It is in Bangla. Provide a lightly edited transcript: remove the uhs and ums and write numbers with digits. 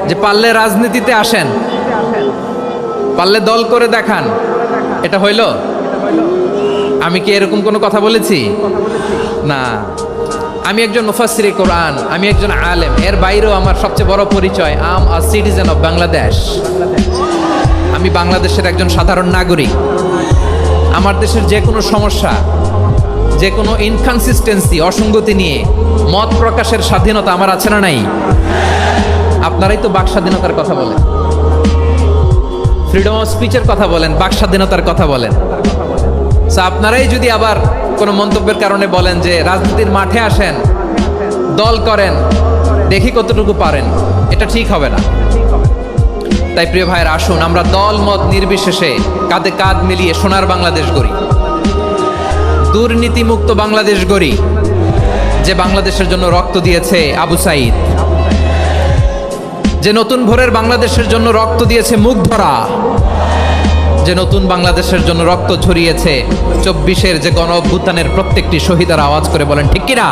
যে পারলে রাজনীতিতে আসেন, পারলে দল করে দেখান, এটা হইল? আমি কি এরকম কোনো কথা বলেছি? না। আমি একজন মুফাসসিরে কোরআন, আমি একজন আলেম, এর বাইরেও আমার সবচেয়ে বড় পরিচয় আম আ সিটিজেন অফ বাংলাদেশ। আমি বাংলাদেশের একজন সাধারণ নাগরিক। আমার দেশের যে কোনো সমস্যা, যে কোনো ইনকনসিস্টেন্সি, অসঙ্গতি নিয়ে মত প্রকাশের স্বাধীনতা আমার আছে না নাই? আপনারাই তো বাক স্বাধীনতার কথা বলেন, ফ্রিডম অফ স্পিচের কথা বলেন, বাক স্বাধীনতার কথা বলেন। আপনারাই যদি আবার কোনো মন্তব্যের কারণে বলেন যে রাজনীতির মাঠে আসেন, দল করেন, দেখি কতটুকু পারেন, এটা ঠিক হবে না। তাই প্রিয় ভাইয়ের, আসুন আমরা দল মত নির্বিশেষে কাঁধে কাঁধ মিলিয়ে সোনার বাংলাদেশ গড়ি, দুর্নীতিমুক্ত বাংলাদেশ গড়ি, যে বাংলাদেশের জন্য রক্ত দিয়েছে আবু সাঈদ, যে নতুন ভোরের বাংলাদেশের জন্য রক্ত দিয়েছে মুগ্ধরা, যে নতুন বাংলাদেশের জন্য রক্ত ঝরিয়েছে 24-এর যে গণ অভ্যুত্থানের প্রত্যেকটি শহীদের আওয়াজ করে বলেন ঠিক কিনা?